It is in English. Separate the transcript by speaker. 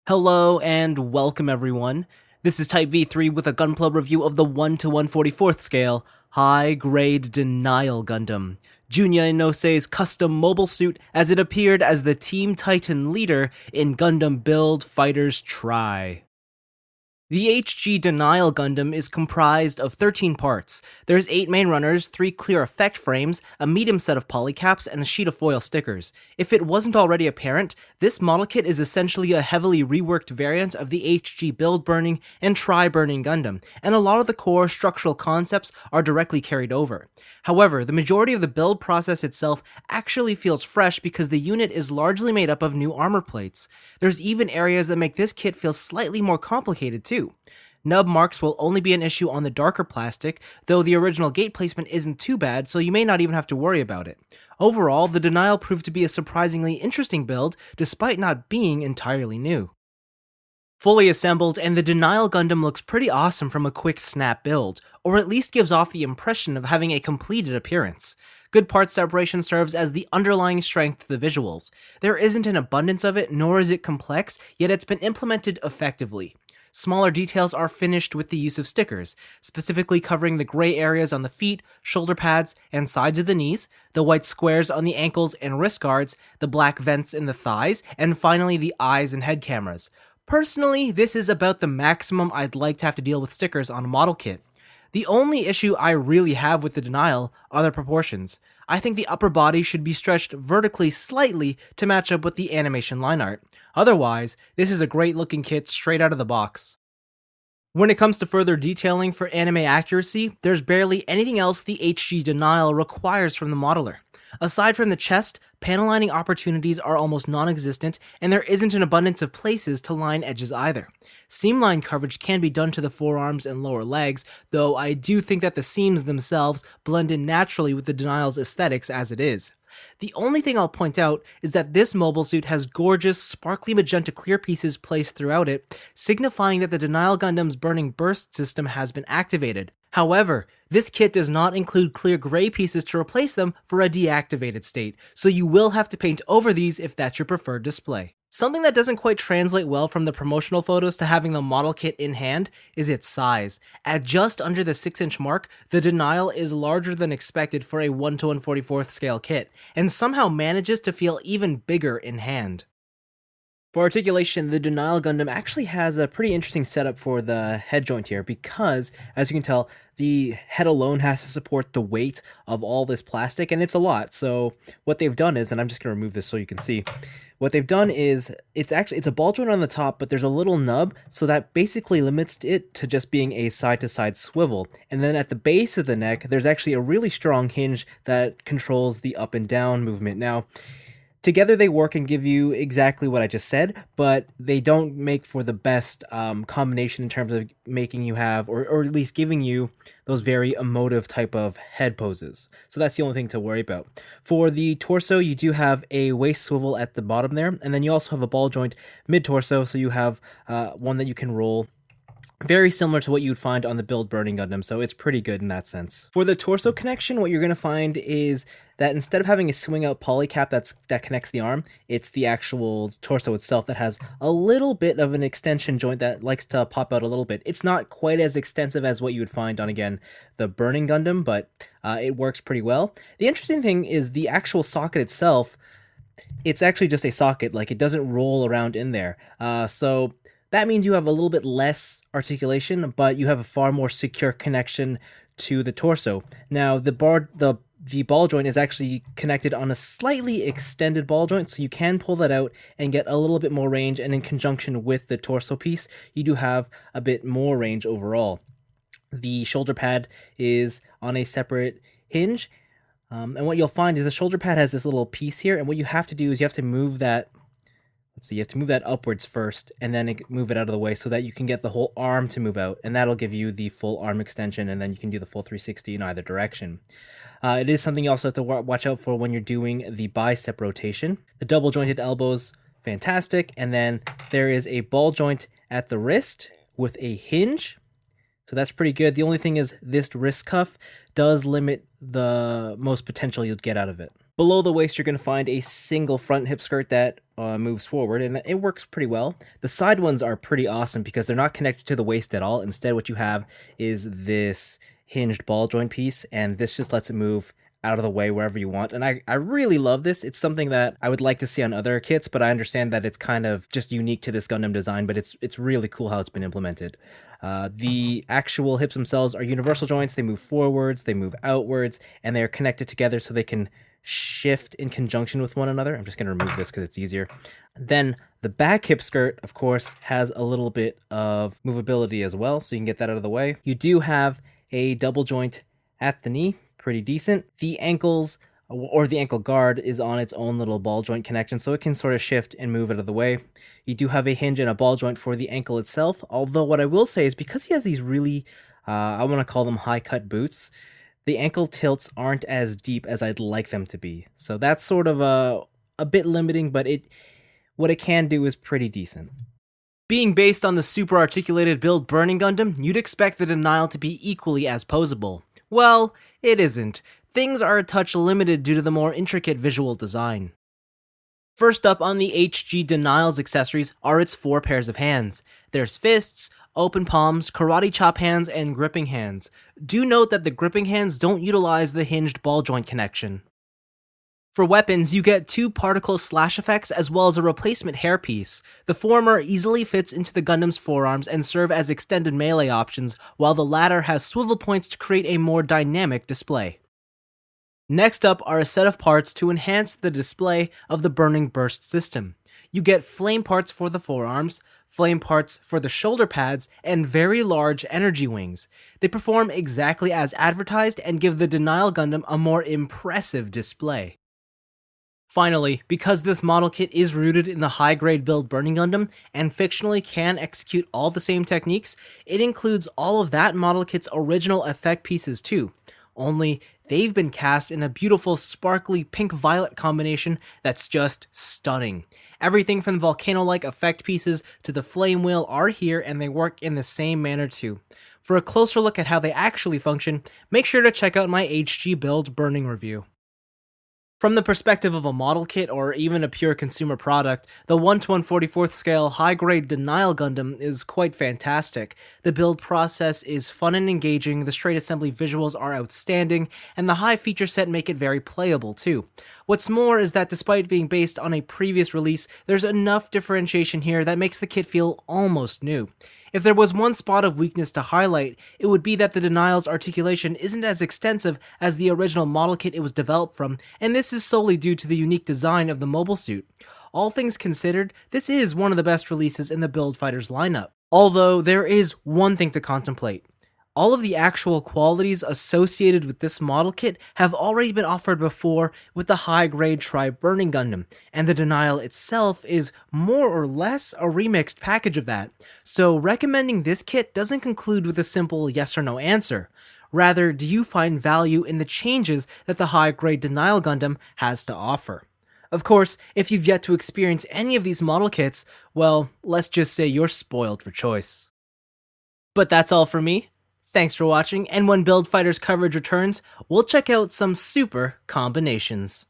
Speaker 1: Hello and welcome everyone. This is Type V3 with a Gunpla review of the 1 to 144th scale, High Grade Denial Gundam, Junya Inose's custom mobile suit as it appeared as the Team Titan leader in Gundam Build Fighters Try. The HG Denial Gundam is comprised of 13 parts. There's 8 main runners, 3 clear effect frames, a medium set of polycaps, and a sheet of foil stickers. If it wasn't already apparent, this model kit is essentially a heavily reworked variant of the HG Build Burning and Try Burning Gundam, and a lot of the core structural concepts are directly carried over. However, the majority of the build process itself actually feels fresh because the unit is largely made up of new armor plates. There's even areas that make this kit feel slightly more complicated too. Nub marks will only be an issue on the darker plastic, though the original gate placement isn't too bad, so you may not even have to worry about it. Overall, the Denial proved to be a surprisingly interesting build, despite not being entirely new. Fully assembled, and the Denial Gundam looks pretty awesome from a quick snap build, or at least gives off the impression of having a completed appearance. Good part separation serves as the underlying strength to the visuals. There isn't an abundance of it, nor is it complex, yet it's been implemented effectively. Smaller details are finished with the use of stickers, specifically covering the gray areas on the feet, shoulder pads, and sides of the knees, the white squares on the ankles and wrist guards, the black vents in the thighs, and finally the eyes and head cameras. Personally, this is about the maximum I'd like to have to deal with stickers on a model kit. The only issue I really have with the Denial are the proportions. I think the upper body should be stretched vertically slightly to match up with the animation line art. Otherwise, this is a great looking kit straight out of the box. When it comes to further detailing for anime accuracy, there's barely anything else the HG Denial requires from the modeler. Aside from the chest, panel lining opportunities are almost non-existent, and there isn't an abundance of places to line edges either. Seam line coverage can be done to the forearms and lower legs, though I do think that the seams themselves blend in naturally with the Denial's aesthetics as it is. The only thing I'll point out is that this mobile suit has gorgeous, sparkly magenta clear pieces placed throughout it, signifying that the Denial Gundam's burning burst system has been activated. However, this kit does not include clear gray pieces to replace them for a deactivated state, so you will have to paint over these if that's your preferred display. Something that doesn't quite translate well from the promotional photos to having the model kit in hand is its size. At just under the 6-inch mark, the Denial is larger than expected for a 1 to 144th scale kit, and somehow manages to feel even bigger in hand. For articulation, the Denial Gundam actually has a pretty interesting setup for the head joint here because, as you can tell, the head alone has to support the weight of all this plastic, and it's a lot. So what they've done is, and I'm just going to remove this so you can see, what they've done is it's a ball joint on the top, but there's a little nub, so that basically limits it to just being a side-to-side swivel. And then at the base of the neck, there's actually a really strong hinge that controls the up and down movement. Now, together they work and give you exactly what I just said, but they don't make for the best combination in terms of making you have, or at least giving you, those very emotive type of head poses. So that's the only thing to worry about. For the torso, you do have a waist swivel at the bottom there, and then you also have a ball joint mid-torso, so you have one that you can roll. Very similar to what you'd find on the Build Burning Gundam, so it's pretty good in that sense. For the torso connection, what you're going to find is that instead of having a swing out polycap that connects the arm, it's the actual torso itself that has a little bit of an extension joint that likes to pop out a little bit. It's not quite as extensive as what you would find on, again, the Burning Gundam, but it works pretty well. The interesting thing is the actual socket itself, it's actually just a socket, like it doesn't roll around in there. So that means you have a little bit less articulation, but you have a far more secure connection to the torso. Now, the ball joint is actually connected on a slightly extended ball joint, so you can pull that out and get a little bit more range, and in conjunction with the torso piece, you do have a bit more range overall. The shoulder pad is on a separate hinge, and what you'll find is the shoulder pad has this little piece here, and what you have to do is you have to move that you have to move that upwards first, and then move it out of the way so that you can get the whole arm to move out, and that'll give you the full arm extension, and then you can do the full 360 in either direction. It is something you also have to watch out for when you're doing the bicep rotation. The double jointed elbows, fantastic, and then there is a ball joint at the wrist with a hinge, so that's pretty good. The only thing is this wrist cuff does limit the most potential you'll get out of it. Below the waist, you're going to find a single front hip skirt that moves forward, and it works pretty well. The side ones are pretty awesome because they're not connected to the waist at all. Instead, what you have is this hinged ball joint piece, and this just lets it move out of the way wherever you want. And I really love this. It's something that I would like to see on other kits, but I understand that it's kind of just unique to this Gundam design, but it's really cool how it's been implemented. The actual hips themselves are universal joints. They move forwards, they move outwards, and they're connected together so they can shift in conjunction with one another. I'm just going to remove this because it's easier. Then the back hip skirt, of course, has a little bit of movability as well, so you can get that out of the way. You do have a double joint at the knee, pretty decent. The ankles, or the ankle guard, is on its own little ball joint connection, so it can sort of shift and move out of the way. You do have a hinge and a ball joint for the ankle itself, although what I will say is because he has these really, I want to call them high-cut boots, the ankle tilts aren't as deep as I'd like them to be. So that's sort of a bit limiting, but what it can do is pretty decent. Being based on the super articulated build Burning Gundam, you'd expect the denial to be equally as posable. Well, it isn't. Things are a touch limited due to the more intricate visual design. First up on the HG Denial's accessories are its 4 pairs of hands. There's fists, open palms, karate chop hands, and gripping hands. Do note that the gripping hands don't utilize the hinged ball joint connection. For weapons, you get 2 particle slash effects as well as a replacement hairpiece. The former easily fits into the Gundam's forearms and serve as extended melee options, while the latter has swivel points to create a more dynamic display. Next up are a set of parts to enhance the display of the Burning Burst system. You get flame parts for the forearms, flame parts for the shoulder pads, and very large energy wings. They perform exactly as advertised and give the Denial Gundam a more impressive display. Finally, because this model kit is rooted in the high-grade build Burning Gundam and fictionally can execute all the same techniques, it includes all of that model kit's original effect pieces too. Only they've been cast in a beautiful sparkly pink-violet combination that's just stunning. Everything from the volcano-like effect pieces to the flame wheel are here, and they work in the same manner too. For a closer look at how they actually function, make sure to check out my HG Build Burning review. From the perspective of a model kit or even a pure consumer product, the 1/144th scale high-grade Denial Gundam is quite fantastic. The build process is fun and engaging, the straight assembly visuals are outstanding, and the high feature set make it very playable too. What's more is that despite being based on a previous release, there's enough differentiation here that makes the kit feel almost new. If there was one spot of weakness to highlight, it would be that the Denial's articulation isn't as extensive as the original model kit it was developed from, and this is solely due to the unique design of the mobile suit. All things considered, this is one of the best releases in the Build Fighters lineup. Although, there is one thing to contemplate. All of the actual qualities associated with this model kit have already been offered before with the high-grade Tri-Burning Gundam, and the Denial itself is more or less a remixed package of that, so recommending this kit doesn't conclude with a simple yes or no answer. Rather, do you find value in the changes that the high-grade Denial Gundam has to offer? Of course, if you've yet to experience any of these model kits, well, let's just say you're spoiled for choice. But that's all for me. Thanks for watching, and when Build Fighters coverage returns, we'll check out some super combinations.